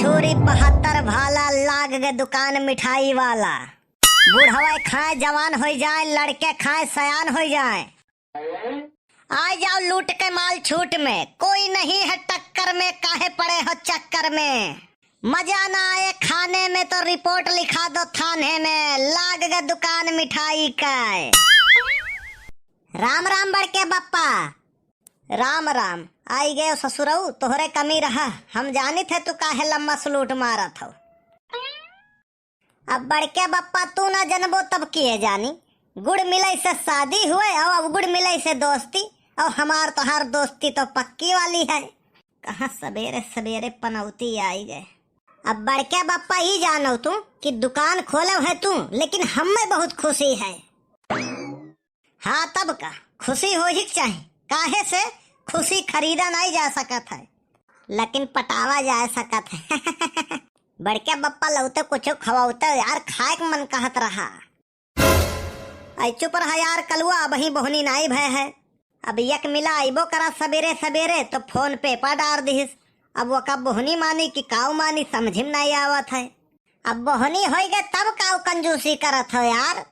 छुरी 72 भाला लाग गए दुकान मिठाई वाला। बूढ़वा खाए जवान हो जाए, लड़के खाए सयान हो जाए। आ जाओ लूट के माल छूट में, कोई नहीं है टक्कर में, काहे पड़े हो चक्कर में। मजा ना आए खाने में तो रिपोर्ट लिखा दो थाने में, लाग गए दुकान मिठाई का। राम राम बड़के बप्पा। राम राम। आई गए ससुरऊ, तोहरे कमी रहा, हम जानी थे तू काहे लम्मा सलूट मारा था। अब बड़के बप्पा तू ना जनबो तब किए जानी। गुड़ मिलाई से शादी हुए और अब गुड़ मिलाई से दोस्ती, और हमार तोहार दोस्ती तो पक्की वाली है। कहाँ सवेरे सवेरे पनौती आई गए। अब बड़के बप्पा ही जानो तू कि दुकान खोले है तू, लेकिन हमें बहुत खुशी है। हाँ तब का खुशी हो ही चाहिए, काहे से खुशी खरीदा नहीं जा सकत है, लेकिन पटावा जा सकत है। बड़के बप्पा लौते कुछ खवाते यार, खाए के मन कहत रहा। आई चुप रहा यार कलुआ, अब ही बोहनी नाई भय है। अब यक मिला आइबो करा सवेरे सवेरे तो फोन पे पा डार दिस। अब वो कब बोहनी मानी कि काऊ मानी समझिम नहीं आवत है। अब बोहनी हो गए तब काऊ कंजूसी करत हो यार।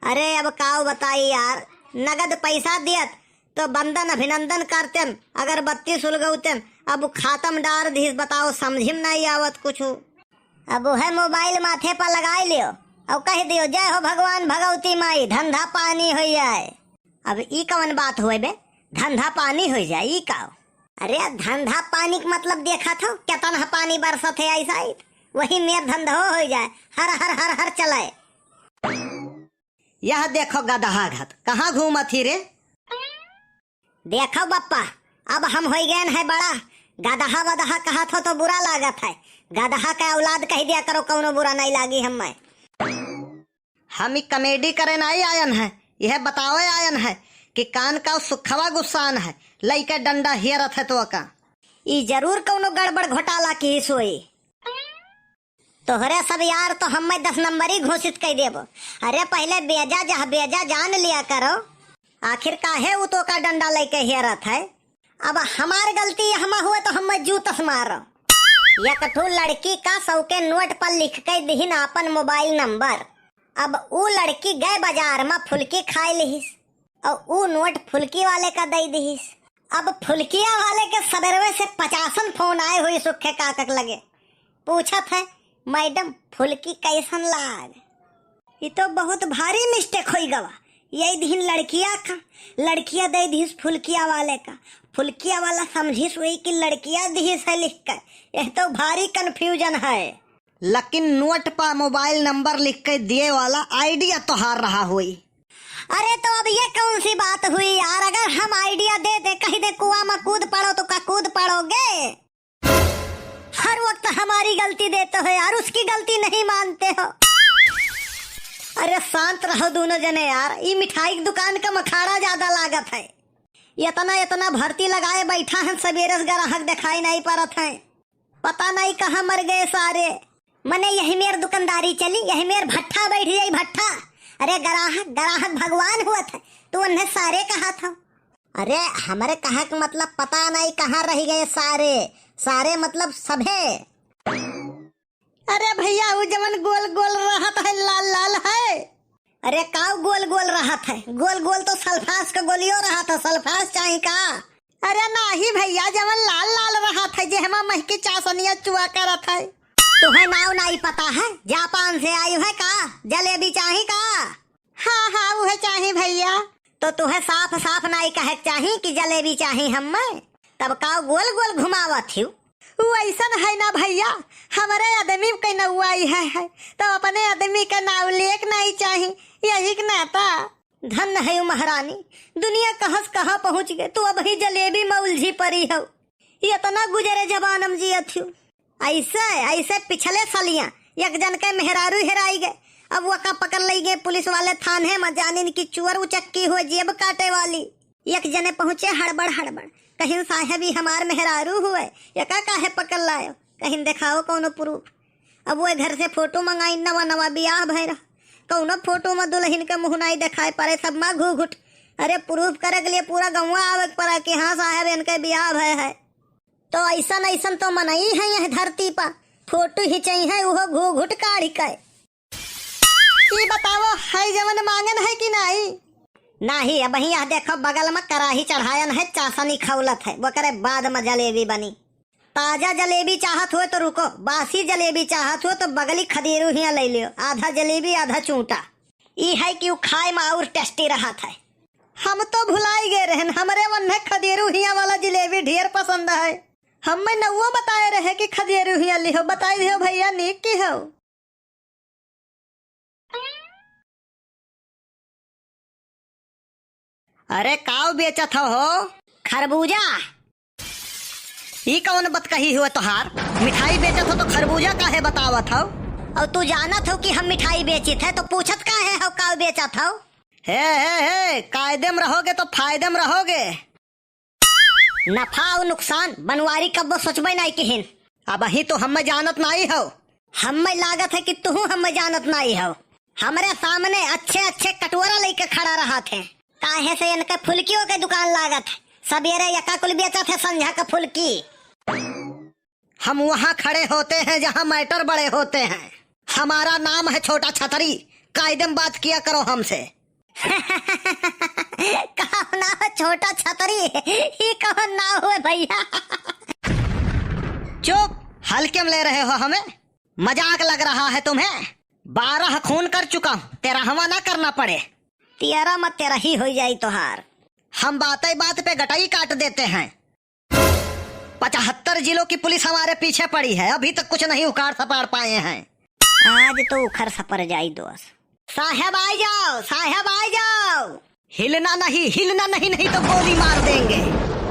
अरे अब काऊ बताई यार, नगद पैसा दियत तो बंदन अभिनंदन करतन, अगर बत्ती सुलगौतन, अब खातम डार दिस। बताओ समझिम नहीं आवत कुछ। अब है मोबाइल माथे पर लगाई लियो और कह दियो जय हो भगवान भगवती माई, धंधा पानी हो जाए। अब ई कौन बात हुए बे, धंधा पानी हो जाए ई का? अरे धंधा पानी का मतलब देखा था कितना पानी बरसत है ऐसा ही, वही मेर धंधा हो जाए, हर हर हर हर चलाए। यह देखो गदहा घात कहाँ घूमत ही रे। देखो बप्पा, अब हम हो गए है बड़ा, गदहा वदहा कहा था तो बुरा लागत है। गदहा का औलाद कह दिया करो, कौनो बुरा नहीं लागी हमें। हम कॉमेडी करे नहीं आयन है, यह बताओ आयन है कि कान का सुखवा गुस्सान है, लइका डंडा हियरत है तो का ई जरूर कौनो गड़बड़ घोटाला की सोई। तोहरे सब यार तो हमें 10 नंबर ही घोषित कर देबो। अरे पहले बेजा जहाँ बेजा जान लिया करो, आखिर काहे वो तो का डंडा लेके हियरत है। अब हमार गलती हम हुए तो हम जूतस मारो। या कठू लड़की का 100 के नोट पर लिख के दीन अपन मोबाइल नंबर। अब वो लड़की गए बाजार में फुल्की खाई लिहिस और वो नोट फुल्की वाले का दे दिहिस। अब फुल्किया वाले के सवेरे से 50 फोन आए हुए सुखे काकक लगे, पूछत है मैडम फुल्की कैसन लाग। ये तो बहुत भारी मिस्टेक हो गवा। यही दिन लड़किया दे दिस फुल्किया वाले का, फुल्किया वाला समझिस वही कि लड़किया दिस है लिख कर। यह तो भारी कंफ्यूजन है। लेकिन नोट पर मोबाइल नंबर लिख के दिए वाला आइडिया तो हार रहा हुई। अरे तो अब ये कौन सी बात हुई यार, अगर हम आइडिया दे दे कहीं दे कुआं में कूद पड़ो तो क्या कूद पड़ोगे? हर वक्त हमारी गलती देते हो यार, उसकी गलती नहीं मानते हो। अरे शांत रहो दोनों जने यार, ये मिठाई की दुकान का मखाड़ा ज्यादा लागत है। इतना भर्ती लगाए बैठा है, सवेरे ग्राहक दिखाई नहीं पड़त है, पता नहीं कहाँ मर गए सारे। मने यही मेर दुकानदारी चली, यही मेर भट्ठा बैठ जाई भट्ठा। अरे ग्राहक भगवान हुआ था, तू उन्हें सारे कहा था। अरे हमारे कहा का मतलब पता नहीं कहाँ रह गए सारे मतलब सभे। अरे भैया वो जवन गोल गोल रहत है लाल लाल है। अरे काऊ गोल गोल रहत है, गोल गोल तो सल्फास का गोलियों रहा था, सल्फास चाहिए का? अरे नहीं भैया जवन लाल लाल रहत है, जे हमा महकी चासनिया चुआ करत है। तुम्हें नाव नहीं पता है, जापान से आई है का? जलेबी चाहिए का? हाँ वो चाहिए भैया। तो तुम्हें साफ साफ नहीं कहे चाहिए कि जलेबी चाहिए हमें, तब का गोल गोल घुमावत हूँ। वैसा है ना भैया, हमारे आदमी के नौआई है तो अपने आदमी का नाव लेक नहीं चाहिए, यही का नाता। धन है महारानी, दुनिया कहाँ पहुँच गए, तू अब ही जलेबी में उलझी पड़ी हो। इतना गुजरे जबानम जियत हूँ। ऐसे पिछले सालियां एक जन के मेहरारू हेराई गए, अब वो का पकड़ ली गए पुलिस वाले थाने में, जानिन की चुअर उचक्की हो जेब काटे वाली। एक जने पहुंचे हड़बड़ कहीं साहेब ही हमार मेहरारू हुए, यका काहे पकड़ लायो, कहीं दिखाओ कौनो प्रूफ। अब वो घर से फोटो मंगाई, नवा बियाह भैरा, कौनो फोटो में दुल्हन के मुँह नहीं दिखाई पड़े, सब माँ घूघुट। अरे प्रूफ करे के लिए पूरा गौवा आवे पड़ा कि हाँ साहब इनके बियाह भय है। तो ऐसा तो मनई है यह धरती पर, फोटो हिंचाई है वो घूघुट काढ़ी के। ये बताओ है जवन मांगन है कि नहीं? नहीं, अब यहाँ देखो बगल में कड़ाही चढ़ायन है, चाशनी खौलत है, वो करे बाद में जलेबी बनी। ताजा जलेबी चाहत हो तो रुको, बासी जलेबी चाहत हो तो बगली खदेरू हिया ले लियो, आधा जलेबी आधा चूंटा। ई है कि वो खाए में और टेस्टी रहा था। हम तो भुलाई गए रहन, हमरे मन में खदेरू हिया वाला जलेबी ढेर पसंद है। हमें नौवा बताए रहे कि खदेरू हिया लिहो, बताई दियो भैया नीक की हो। अरे काव बेचत हो? खरबूजा। ई कौन बत कही हुआ तोहार? मिठाई बेचत हो तो खरबूजा काहे बतावत हो? और तू जानत हो कि हम मिठाई बेची थे तो पूछत काहे हो काव बेचत हो? हे कायदे में रहोगे तो फायदे में रहोगे। नफा और नुकसान बनवारी कब सोचबे नहीं किहिन। अब ही तो हमें जानत नहीं हो। हमें लागत है कि तू हमें जानत नहीं हो। हमारे सामने अच्छे अच्छे कटोरा लेके खड़ा रहा थे, काहे से इनके फुल्कियों के दुकान लागत है। सबेरे यका कुल बेचत है, संझा का फुल्की। हम वहाँ खड़े होते हैं जहाँ मैटर बड़े होते हैं। हमारा नाम है छोटा छतरी, कायदे में बात किया करो हमसे। कहो ना हो छोटा छतरी, ये कहो ना हो भैया। चुप, हल्के में ले रहे हो हमें? मजाक लग रहा है तुम्हें? 12 खून कर चुका हूँ, 13वां ना करना पड़े। 13 मत 13 ही हो जाई तोहार। हम बात पे गटाई काट देते हैं। 75 जिलों की पुलिस हमारे पीछे पड़ी है, अभी तक कुछ नहीं उखाड़ सपाड़ पाए हैं। आज तो उखड़ सपर जाई दोस्त। साहब आ जाओ, साहब आ जाओ। हिलना नहीं नहीं तो गोली मार देंगे।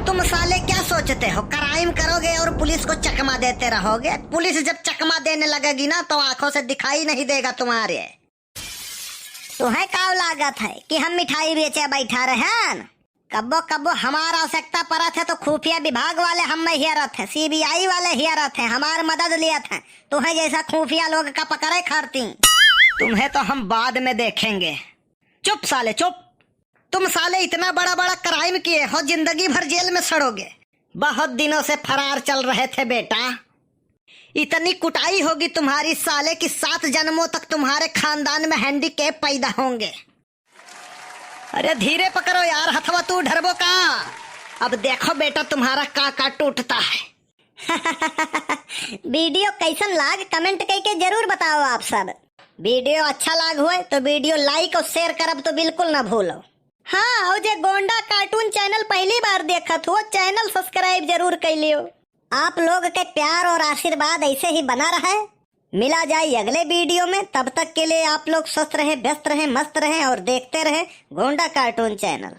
तुम साले क्या सोचते हो, क्राइम करोगे और पुलिस को चकमा देते रहोगे? पुलिस जब चकमा देने लगेगी ना तो आंखों से दिखाई नहीं देगा तुम्हारे। तुम्हें काव लागत है कि हम मिठाई बेचे बैठा रहे? कब्बो कब्बो हमारा आवश्यकता पड़त है तो खुफिया विभाग वाले हम हियरत है, CBI वाले हियरत है, हमार मदद लियत है। तुम्हें जैसा खुफिया लोग का पकड़े खाती। तुम्हें तो हम बाद में देखेंगे। चुप साले चुप। तुम साले इतना बड़ा बड़ा क्राइम किए हो, जिंदगी भर जेल में सड़ोगे। बहुत दिनों से फरार चल रहे थे बेटा। इतनी कुटाई होगी तुम्हारी साले की 7 जन्मों तक तुम्हारे खानदान में हैंडीकैप पैदा होंगे। अरे धीरे पकड़ो यार हथवा, तू ढरबो का। अब देखो बेटा तुम्हारा का टूटता है। वीडियो कैसन लाग कमेंट करके जरूर बताओ आप सब। वीडियो अच्छा लाग हुए तो वीडियो लाइक और शेयर करब तो बिल्कुल ना भूलो। हाँ, और जे गोंडा कार्टून चैनल पहली बार देखत हो, चैनल सब्सक्राइब जरूर कर लियो। आप लोग के प्यार और आशीर्वाद ऐसे ही बना रहे। मिला जाए अगले वीडियो में, तब तक के लिए आप लोग स्वस्थ रहे, व्यस्त रहे, मस्त रहे और देखते रहे गोंडा कार्टून चैनल।